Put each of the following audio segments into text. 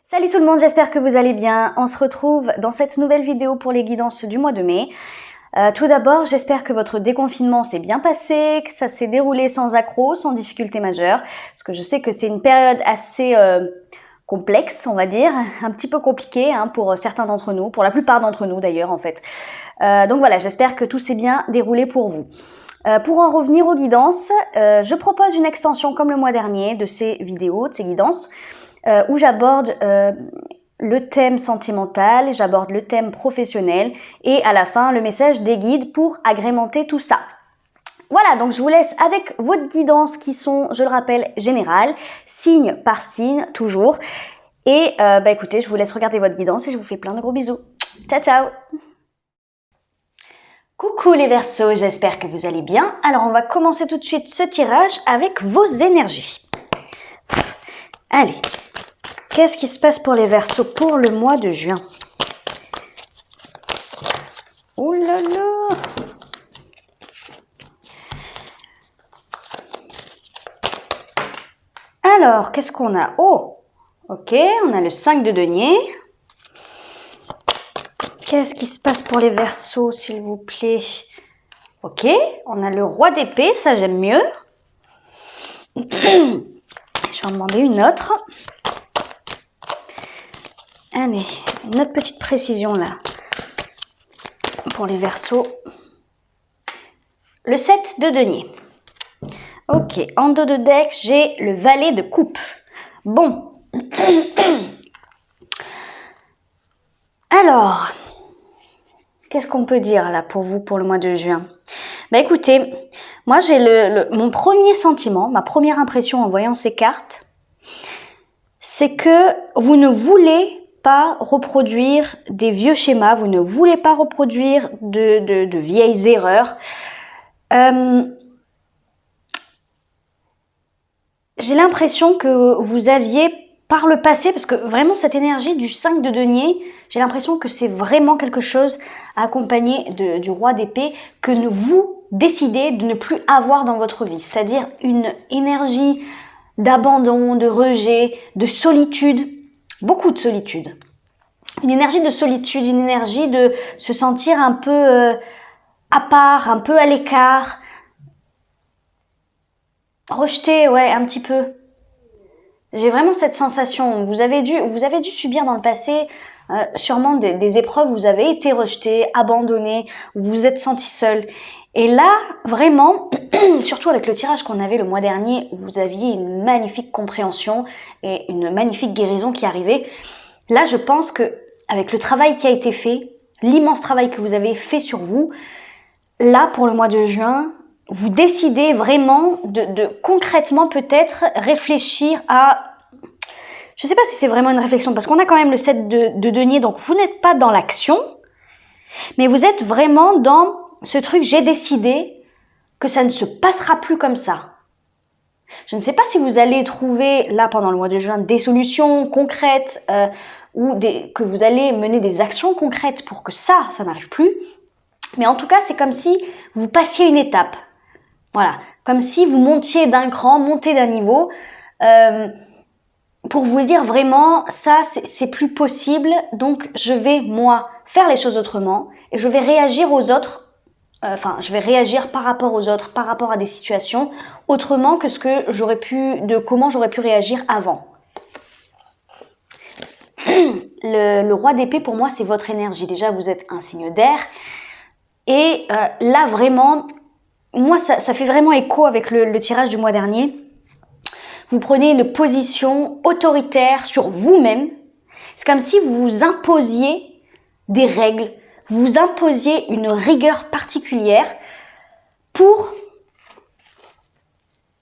Salut tout le monde, j'espère que vous allez bien. On se retrouve dans cette nouvelle vidéo pour les guidances du mois de mai. Tout d'abord, j'espère que votre déconfinement s'est bien passé, que ça s'est déroulé sans accroc, sans difficulté majeure. Parce que je sais que c'est une période assez complexe, on va dire, un petit peu compliquée pour certains d'entre nous, pour la plupart d'entre nous d'ailleurs en fait. Donc voilà, j'espère que tout s'est bien déroulé pour vous. Pour en revenir aux guidances, je propose une extension comme le mois dernier de ces vidéos, de ces guidances, où j'aborde le thème sentimental, j'aborde le thème professionnel et à la fin le message des guides pour agrémenter tout ça. Voilà, donc je vous laisse avec votre guidance qui sont, je le rappelle, générales, signe par signe, toujours. Et écoutez, je vous laisse regarder votre guidance et je vous fais plein de gros bisous. Ciao, ciao! Coucou les Verseaux, j'espère que vous allez bien. Alors on va commencer tout de suite ce tirage avec vos énergies. Allez, qu'est-ce qui se passe pour les Verseaux pour le mois de juin? Oh là là! Alors, qu'est-ce qu'on a? Oh, ok, on a le 5 de denier. Qu'est-ce qui se passe pour les Verseaux, s'il vous plaît? Ok, on a le roi d'épée, ça j'aime mieux. Je vais en demander une autre. Allez, une autre petite précision là. Pour les Verseaux. Le 7 de denier. Ok, en dos de deck, j'ai le valet de coupe. Bon. Alors, qu'est-ce qu'on peut dire là pour vous pour le mois de juin? Bah écoutez, moi j'ai mon premier sentiment, ma première impression en voyant ces cartes, c'est que vous ne voulez pas reproduire des vieux schémas, vous ne voulez pas reproduire de vieilles erreurs. J'ai l'impression que vous aviez par le passé, parce que vraiment cette énergie du 5 de denier, j'ai l'impression que c'est vraiment quelque chose accompagné du roi d'épée que vous décidez de ne plus avoir dans votre vie. C'est-à-dire une énergie d'abandon, de rejet, de solitude, beaucoup de solitude. Une énergie de solitude, une énergie de se sentir un peu à part, un peu à l'écart, rejeté, ouais, un petit peu. J'ai vraiment cette sensation. Vous avez dû subir dans le passé sûrement des épreuves où vous avez été rejeté, abandonné, où vous vous êtes senti seul. Et là, vraiment, surtout avec le tirage qu'on avait le mois dernier, où vous aviez une magnifique compréhension et une magnifique guérison qui arrivait. Là, je pense que avec le travail qui a été fait, l'immense travail que vous avez fait sur vous, là, pour le mois de juin, vous décidez vraiment de concrètement peut-être réfléchir à... Je ne sais pas si c'est vraiment une réflexion, parce qu'on a quand même le 7 de denier, donc vous n'êtes pas dans l'action, mais vous êtes vraiment dans ce truc, j'ai décidé que ça ne se passera plus comme ça. Je ne sais pas si vous allez trouver, là, pendant le mois de juin, des solutions concrètes ou que vous allez mener des actions concrètes pour que ça n'arrive plus. Mais en tout cas, c'est comme si vous passiez une étape. Voilà, comme si vous montiez d'un cran, montez d'un niveau, pour vous dire vraiment, ça, c'est plus possible, donc je vais, moi, faire les choses autrement, et je vais réagir aux autres, je vais réagir par rapport aux autres, par rapport à des situations, autrement que comment j'aurais pu réagir avant. Le roi d'épée, pour moi, c'est votre énergie. Déjà, vous êtes un signe d'air, et là, vraiment... Moi, ça fait vraiment écho avec le tirage du mois dernier. Vous prenez une position autoritaire sur vous-même. C'est comme si vous vous imposiez des règles, vous vous imposiez une rigueur particulière pour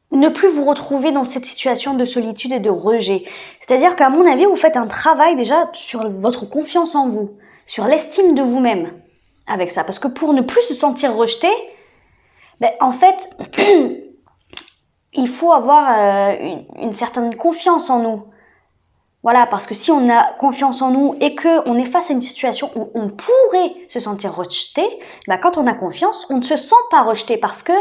ne plus vous retrouver dans cette situation de solitude et de rejet. C'est-à-dire qu'à mon avis, vous faites un travail déjà sur votre confiance en vous, sur l'estime de vous-même avec ça. Parce que pour ne plus se sentir rejeté, en fait, il faut avoir une certaine confiance en nous. Voilà, parce que si on a confiance en nous et qu'on est face à une situation où on pourrait se sentir rejeté, quand on a confiance, on ne se sent pas rejeté parce que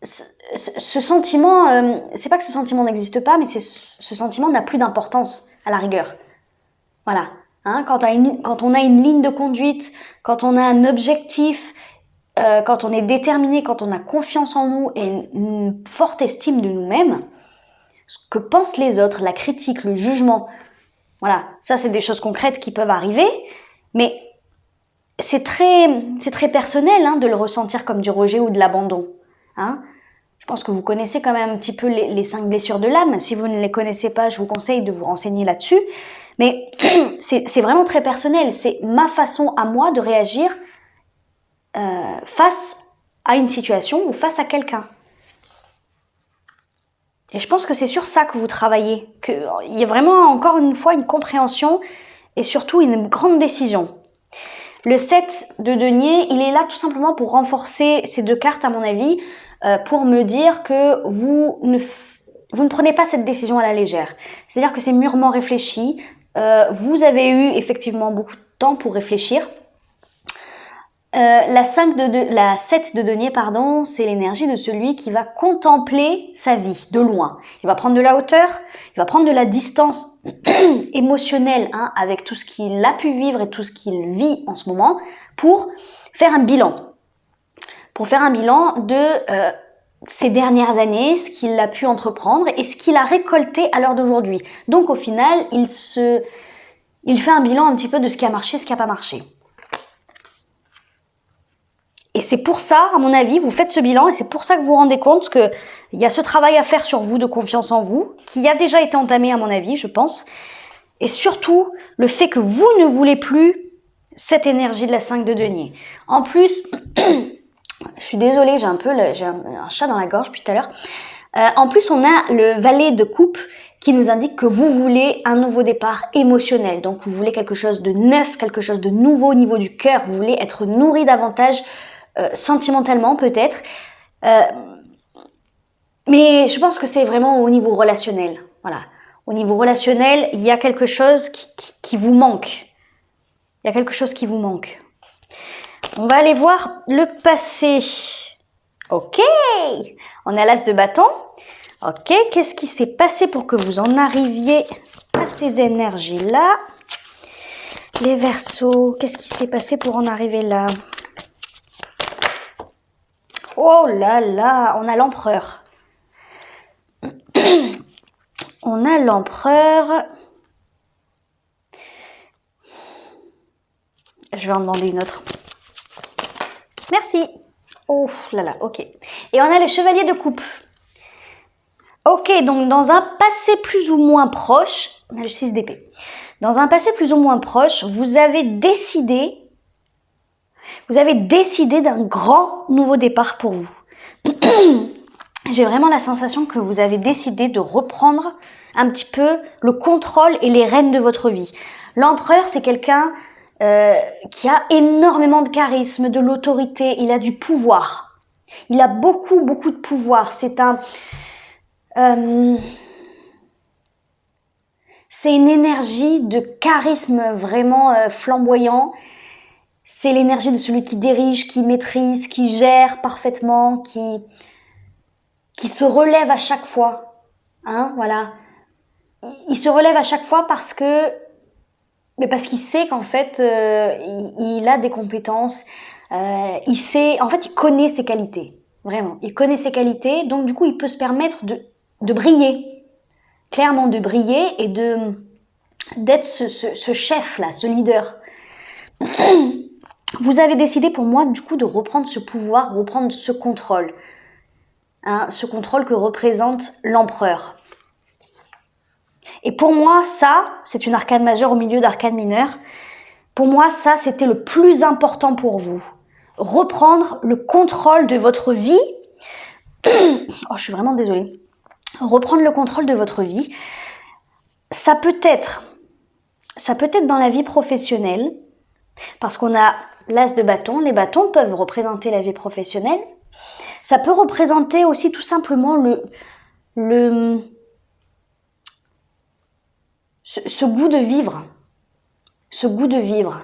ce sentiment, c'est pas que ce sentiment n'existe pas, mais ce sentiment n'a plus d'importance à la rigueur. Voilà. Hein, quand on a une ligne de conduite, quand on a un objectif, quand on est déterminé, quand on a confiance en nous et une forte estime de nous-mêmes, ce que pensent les autres, la critique, le jugement, voilà, ça c'est des choses concrètes qui peuvent arriver, mais c'est très personnel hein, de le ressentir comme du rejet ou de l'abandon. Hein. Je pense que vous connaissez quand même un petit peu les 5 blessures de l'âme. Si vous ne les connaissez pas, je vous conseille de vous renseigner là-dessus. Mais c'est vraiment très personnel. C'est ma façon à moi de réagir face à une situation ou face à quelqu'un. Et je pense que c'est sur ça que vous travaillez. Il y a vraiment, encore une fois, une compréhension et surtout une grande décision. Le 7 de denier, il est là tout simplement pour renforcer ces 2 cartes, à mon avis, pour me dire que vous ne prenez pas cette décision à la légère. C'est-à-dire que c'est mûrement réfléchi. Vous avez eu effectivement beaucoup de temps pour réfléchir. La 7 de denier, pardon, c'est l'énergie de celui qui va contempler sa vie de loin. Il va prendre de la hauteur, il va prendre de la distance émotionnelle hein, avec tout ce qu'il a pu vivre et tout ce qu'il vit en ce moment pour faire un bilan. Pour faire un bilan de ces dernières années, ce qu'il a pu entreprendre et ce qu'il a récolté à l'heure d'aujourd'hui. Donc au final, il fait un bilan un petit peu de ce qui a marché, ce qui n'a pas marché. Et c'est pour ça, à mon avis, vous faites ce bilan et c'est pour ça que vous vous rendez compte qu'il y a ce travail à faire sur vous de confiance en vous, qui a déjà été entamé à mon avis, je pense. Et surtout, le fait que vous ne voulez plus cette énergie de la 5 de denier. En plus, je suis désolée, j'ai un chat dans la gorge depuis tout à l'heure. En plus, on a le valet de coupe qui nous indique que vous voulez un nouveau départ émotionnel. Donc, vous voulez quelque chose de neuf, quelque chose de nouveau au niveau du cœur. Vous voulez être nourri davantage sentimentalement peut-être. Mais je pense que c'est vraiment au niveau relationnel. Voilà. Au niveau relationnel, il y a quelque chose qui vous manque. Il y a quelque chose qui vous manque. On va aller voir le passé. Ok, on a l'as de bâton. Ok, qu'est-ce qui s'est passé pour que vous en arriviez à ces énergies-là? Les Verseaux, qu'est-ce qui s'est passé pour en arriver là? Oh là là, on a l'empereur. On a l'empereur. Je vais en demander une autre. Merci. Oh là là, ok. Et on a le chevalier de coupe. Ok, donc dans un passé plus ou moins proche, on a le 6 d'épée. Dans un passé plus ou moins proche, vous avez décidé d'un grand nouveau départ pour vous. J'ai vraiment la sensation que vous avez décidé de reprendre un petit peu le contrôle et les rênes de votre vie. L'empereur, c'est quelqu'un qui a énormément de charisme, de l'autorité, il a du pouvoir. Il a beaucoup, beaucoup de pouvoir. C'est une énergie de charisme vraiment flamboyant. C'est l'énergie de celui qui dirige, qui maîtrise, qui gère parfaitement, qui se relève à chaque fois. Hein, voilà. Il se relève à chaque fois parce qu'il sait qu'en fait, il a des compétences. Il connaît ses qualités. Vraiment. Il connaît ses qualités. Donc, du coup, il peut se permettre de briller. Clairement, de briller et d'être ce chef-là, ce leader. Vous avez décidé pour moi du coup de reprendre ce pouvoir, reprendre ce contrôle. Hein, ce contrôle que représente l'empereur. Et pour moi, ça, c'est une arcane majeure au milieu d'arcane mineure. Pour moi, ça, c'était le plus important pour vous. Reprendre le contrôle de votre vie. Oh, je suis vraiment désolée. Reprendre le contrôle de votre vie. Ça peut être dans la vie professionnelle, parce qu'on a l'as de bâton. Les bâtons peuvent représenter la vie professionnelle. Ça peut représenter aussi tout simplement ce goût de vivre. Ce goût de vivre.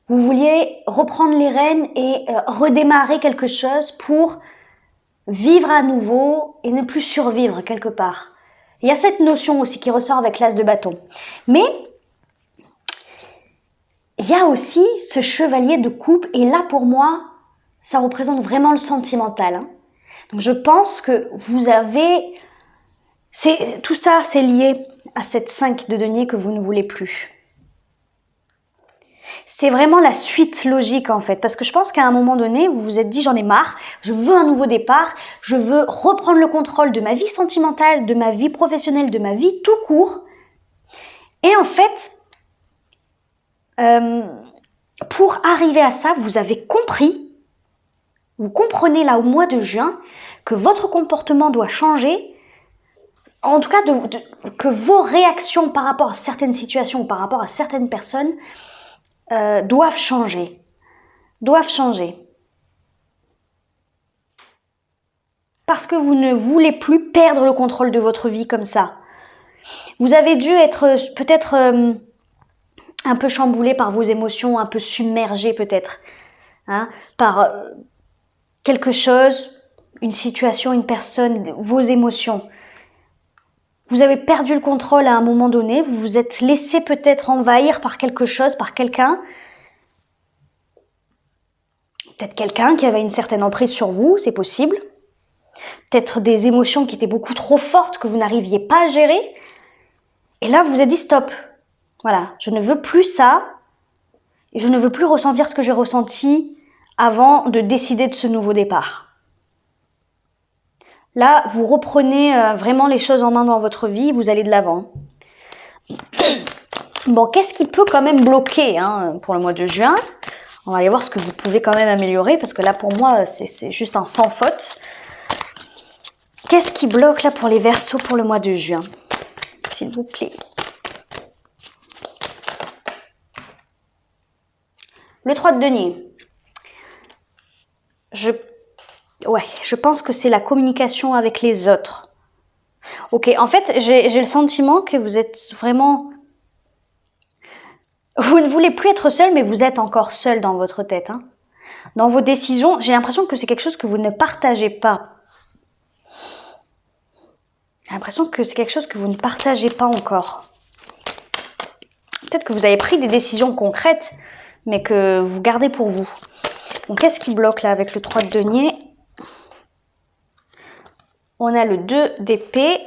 Vous vouliez reprendre les rênes et redémarrer quelque chose pour vivre à nouveau et ne plus survivre quelque part. Il y a cette notion aussi qui ressort avec l'as de bâton. Mais il y a aussi ce chevalier de coupe, et là pour moi, ça représente vraiment le sentimental. Hein. Donc je pense que vous avez... Tout ça, c'est lié à cette 5 de denier que vous ne voulez plus. C'est vraiment la suite logique en fait, parce que je pense qu'à un moment donné, vous vous êtes dit j'en ai marre, je veux un nouveau départ, je veux reprendre le contrôle de ma vie sentimentale, de ma vie professionnelle, de ma vie tout court. Et en fait, pour arriver à ça, vous avez compris, vous comprenez là au mois de juin que votre comportement doit changer, en tout cas que vos réactions par rapport à certaines situations ou par rapport à certaines personnes doivent changer. Parce que vous ne voulez plus perdre le contrôle de votre vie comme ça. Vous avez dû être peut-être un peu chamboulé par vos émotions, un peu submergé peut-être, hein, par quelque chose, une situation, une personne, vos émotions. Vous avez perdu le contrôle à un moment donné, vous vous êtes laissé peut-être envahir par quelque chose, par quelqu'un. Peut-être quelqu'un qui avait une certaine emprise sur vous, c'est possible. Peut-être des émotions qui étaient beaucoup trop fortes que vous n'arriviez pas à gérer. Et là, vous vous êtes dit stop. Voilà, je ne veux plus ça. Et je ne veux plus ressentir ce que j'ai ressenti avant de décider de ce nouveau départ. Là, vous reprenez vraiment les choses en main dans votre vie, vous allez de l'avant. Bon, qu'est-ce qui peut quand même bloquer pour le mois de juin? On va aller voir ce que vous pouvez quand même améliorer, parce que là, pour moi, c'est juste un sans faute. Qu'est-ce qui bloque là pour les Verseaux pour le mois de juin? S'il vous plaît. Le 3 de denier. Je pense que c'est la communication avec les autres. Ok, en fait, j'ai le sentiment que vous êtes vraiment... Vous ne voulez plus être seul, mais vous êtes encore seul dans votre tête. Hein. Dans vos décisions, j'ai l'impression que c'est quelque chose que vous ne partagez pas. J'ai l'impression que c'est quelque chose que vous ne partagez pas encore. Peut-être que vous avez pris des décisions concrètes, mais que vous gardez pour vous. Donc, qu'est-ce qui bloque là avec le 3 de denier? On a le 2 d'épée.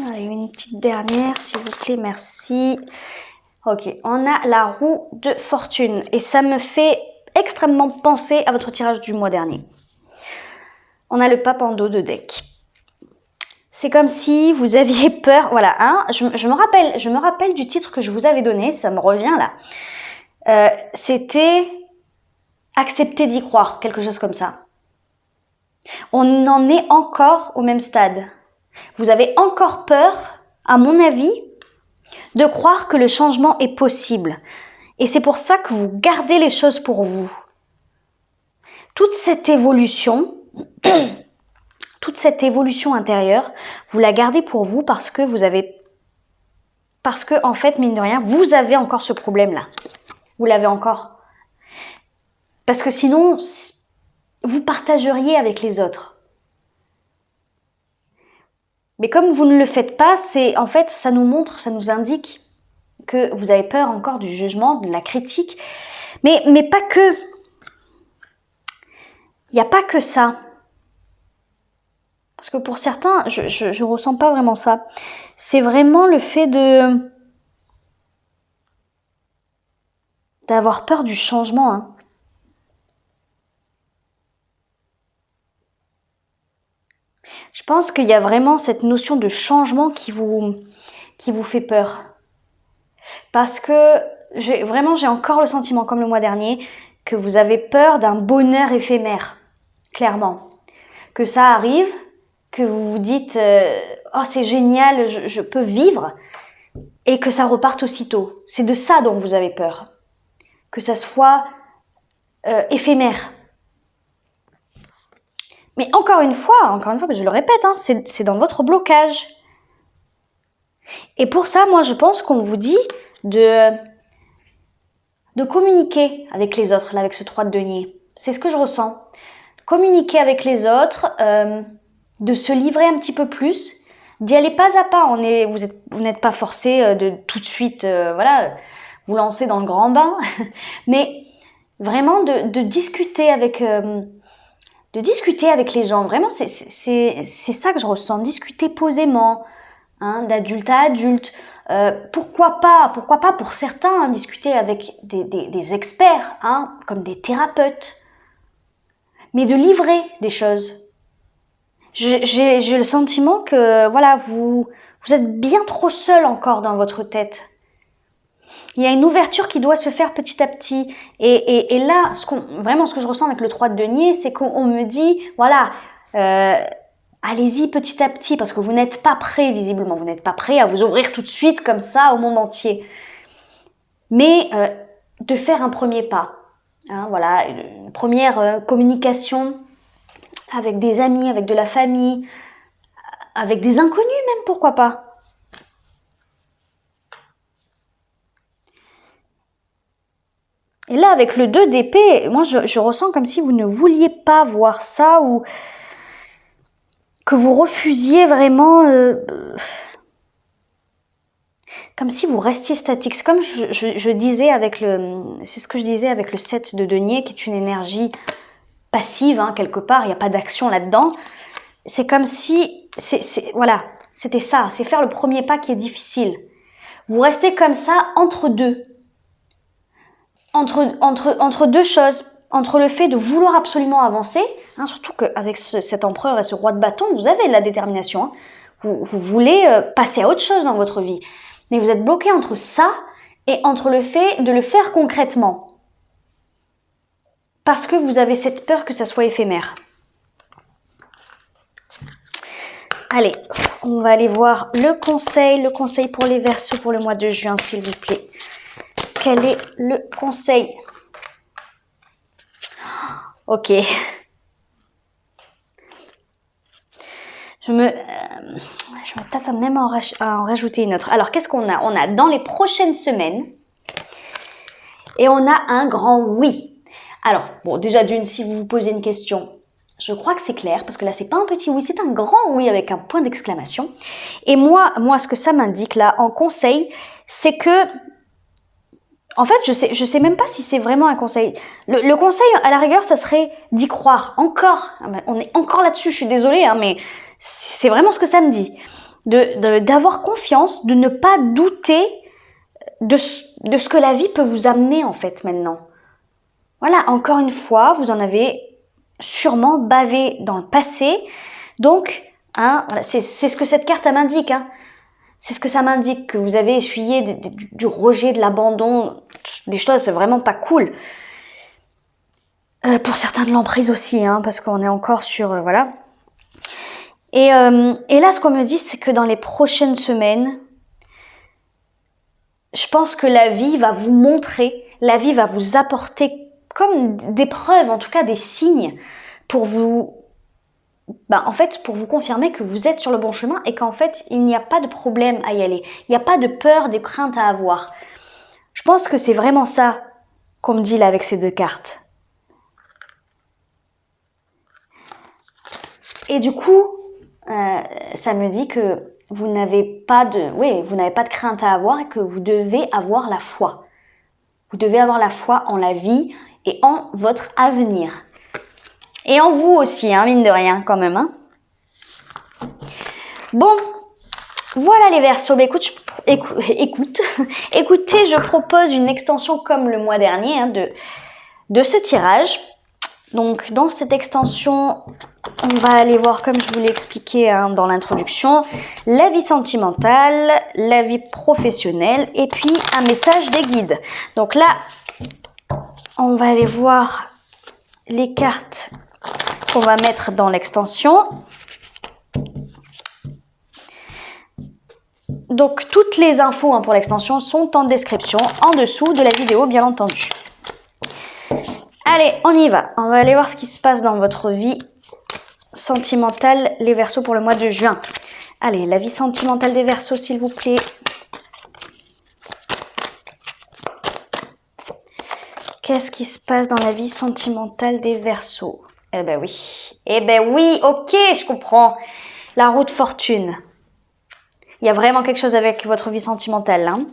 Allez, une petite dernière, s'il vous plaît, merci. Ok, on a la roue de fortune. Et ça me fait extrêmement penser à votre tirage du mois dernier. On a le pape en dos de deck. C'est comme si vous aviez peur. Voilà, hein, je me rappelle du titre que je vous avais donné, ça me revient là. C'était accepter d'y croire, quelque chose comme ça. On en est encore au même stade. Vous avez encore peur, à mon avis, de croire que le changement est possible. Et c'est pour ça que vous gardez les choses pour vous. Toute cette évolution intérieure, vous la gardez pour vous parce que en fait, mine de rien, vous avez encore ce problème-là. Vous l'avez encore. Parce que sinon, vous partageriez avec les autres. Mais comme vous ne le faites pas, en fait, ça nous montre, ça nous indique que vous avez peur encore du jugement, de la critique. Mais pas que. Il n'y a pas que ça. Parce que pour certains, je ne ressens pas vraiment ça. C'est vraiment le fait d'avoir peur du changement. Hein. Je pense qu'il y a vraiment cette notion de changement qui vous fait peur. Parce que j'ai encore le sentiment, comme le mois dernier, que vous avez peur d'un bonheur éphémère, clairement. Que ça arrive, que vous vous dites « Oh, c'est génial, je peux vivre », et que ça reparte aussitôt. C'est de ça dont vous avez peur. Que ça soit éphémère. Mais encore une fois, je le répète, hein, c'est dans votre blocage. Et pour ça, moi, je pense qu'on vous dit de de communiquer avec les autres, là, avec ce 3 de denier. C'est ce que je ressens. Communiquer avec les autres, de se livrer un petit peu plus, d'y aller pas à pas. Vous n'êtes pas forcé de tout de suite, voilà, vous lancer dans le grand bain, mais vraiment de discuter avec les gens. Vraiment, c'est ça que je ressens. Discuter posément, hein, d'adulte à adulte. Pourquoi pas pour certains, hein, discuter avec des experts, hein, comme des thérapeutes, mais de livrer des choses. J'ai le sentiment que voilà, vous êtes bien trop seul encore dans votre tête. Il y a une ouverture qui doit se faire petit à petit. Et là, vraiment ce que je ressens avec le 3 de denier, c'est qu'on me dit, voilà, allez-y petit à petit, parce que vous n'êtes pas prêt, visiblement. Vous n'êtes pas prêt à vous ouvrir tout de suite comme ça au monde entier. Mais de faire un premier pas. Hein, voilà, une première communication avec des amis, avec de la famille, avec des inconnus même, pourquoi pas. Et là, avec le 2 d'épée, moi, je ressens comme si vous ne vouliez pas voir ça ou que vous refusiez vraiment... comme si vous restiez statique. C'est comme je disais avec le... C'est ce que je disais avec le 7 de denier, qui est une énergie passive, hein, quelque part. Il n'y a pas d'action là-dedans. C'est comme si... voilà, c'était ça. C'est faire le premier pas qui est difficile. Vous restez comme ça entre deux. Entre deux choses, entre le fait de vouloir absolument avancer, hein, surtout qu'avec cet empereur et ce roi de bâton, vous avez de la détermination. Hein. Vous voulez passer à autre chose dans votre vie. Mais vous êtes bloqué entre ça et entre le fait de le faire concrètement. Parce que vous avez cette peur que ça soit éphémère. Allez, on va aller voir le conseil pour les Verseaux pour le mois de juin, s'il vous plaît. Quel est le conseil? Ok. Je me tâte même à en rajouter une autre. Alors, qu'est-ce qu'on a? On a dans les prochaines semaines, et on a un grand oui. Alors, bon, déjà d'une, si vous vous posez une question, je crois que c'est clair, parce que là, c'est pas un petit oui, c'est un grand oui avec un point d'exclamation. Et moi, ce que ça m'indique là, en conseil, c'est que en fait, je sais même pas si c'est vraiment un conseil. Le conseil, à la rigueur, ça serait d'y croire. Encore. On est encore là-dessus, je suis désolée, hein, mais c'est vraiment ce que ça me dit. D'avoir confiance, de ne pas douter de ce que la vie peut vous amener, en fait, maintenant. Voilà, encore une fois, vous en avez sûrement bavé dans le passé. Donc, hein, voilà, c'est ce que cette carte m'indique, hein. C'est ce que ça m'indique, que vous avez essuyé du rejet, de l'abandon, des choses, c'est vraiment pas cool. Pour certains de l'emprise aussi, hein, parce qu'on est encore sur... voilà. Et là, ce qu'on me dit, c'est que dans les prochaines semaines, je pense que la vie va vous montrer, la vie va vous apporter comme des preuves, en tout cas des signes, pour vous... en fait, pour vous confirmer que vous êtes sur le bon chemin et qu'en fait, il n'y a pas de problème à y aller. Il n'y a pas de peur, des craintes à avoir. Je pense que c'est vraiment ça qu'on me dit là avec ces deux cartes. Et du coup, ça me dit que vous n'avez pas de crainte à avoir et que vous devez avoir la foi. Vous devez avoir la foi en la vie et en votre avenir. Et en vous aussi, hein, mine de rien, quand même. Hein. Bon, voilà les Verseaux. Écoutez, je propose une extension comme le mois dernier, hein, de ce tirage. Donc, dans cette extension, on va aller voir, comme je vous l'ai expliqué, hein, dans l'introduction, la vie sentimentale, la vie professionnelle et puis un message des guides. Donc là, on va aller voir les cartes qu'on va mettre dans l'extension. Donc, toutes les infos, hein, pour l'extension sont en description, en dessous de la vidéo, bien entendu. Allez, on y va. On va aller voir ce qui se passe dans votre vie sentimentale, les Verseaux, pour le mois de juin. Allez, la vie sentimentale des Verseaux, s'il vous plaît. Qu'est-ce qui se passe dans la vie sentimentale des Verseaux? Eh ben oui. Eh ben oui, ok, je comprends. La roue de fortune. Il y a vraiment quelque chose avec votre vie sentimentale, hein?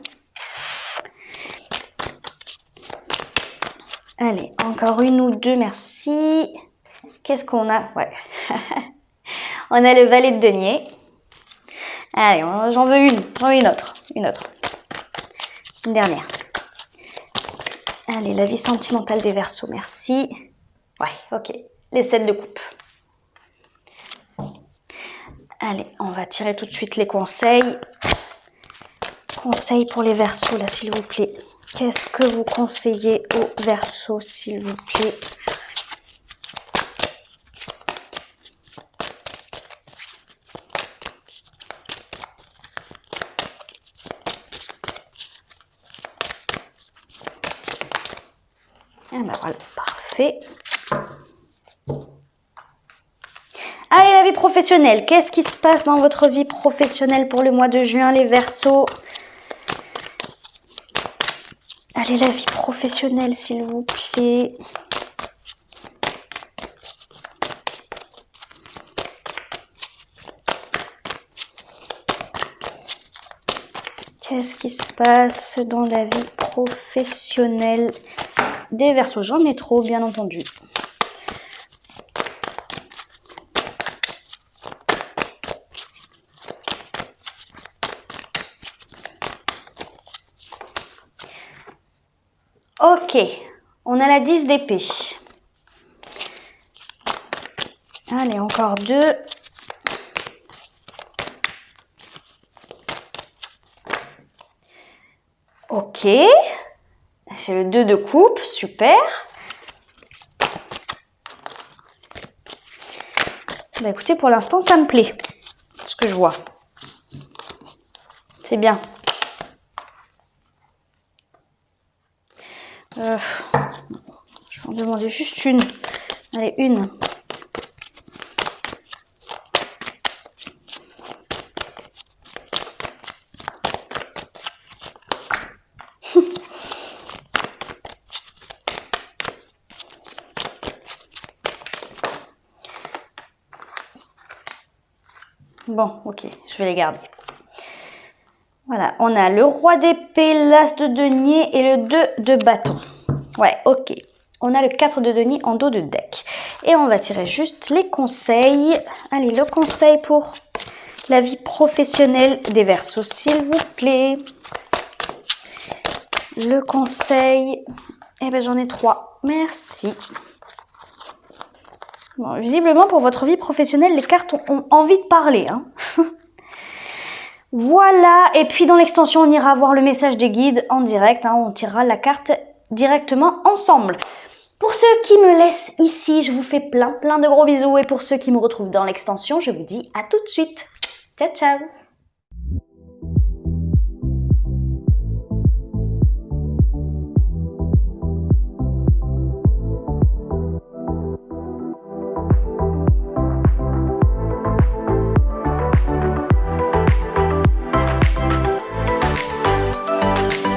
Allez, encore une ou deux, merci. Qu'est-ce qu'on a? Ouais. On a le valet de denier. Allez, j'en veux une autre. Une dernière. Allez, la vie sentimentale des Verseaux, merci. Ouais, ok. Les 7 de coupe. Allez, on va tirer tout de suite les conseils. Conseils pour les Verseaux, là, s'il vous plaît. Qu'est-ce que vous conseillez aux Verseaux, s'il vous plaît? Ah ben voilà, parfait. Allez, la vie professionnelle. Qu'est-ce qui se passe dans votre vie professionnelle pour le mois de juin, les Verseaux? Allez, la vie professionnelle, s'il vous plaît. Qu'est-ce qui se passe dans la vie professionnelle des Verseaux? J'en ai trop, bien entendu. Ok, on a la 10 d'épée. Allez, encore deux. Ok, c'est le 2 de coupe, super. Bah écoutez, pour l'instant, ça me plaît, ce que je vois. C'est bien. Je vais en demander juste une. Allez, une. Bon, ok, je vais les garder. Voilà, on a le roi d'épée, l'as de denier et le 2 de bâton. Ouais, ok. On a le 4 de denier en dos de deck. Et on va tirer juste les conseils. Allez, le conseil pour la vie professionnelle des Verseaux, s'il vous plaît. Le conseil, eh ben j'en ai 3. Merci. Bon, visiblement, pour votre vie professionnelle, les cartes ont envie de parler, hein. Voilà, et puis dans l'extension, on ira voir le message des guides en direct, hein, on tirera la carte directement ensemble. Pour ceux qui me laissent ici, je vous fais plein de gros bisous, et pour ceux qui me retrouvent dans l'extension, je vous dis à tout de suite. Ciao, ciao!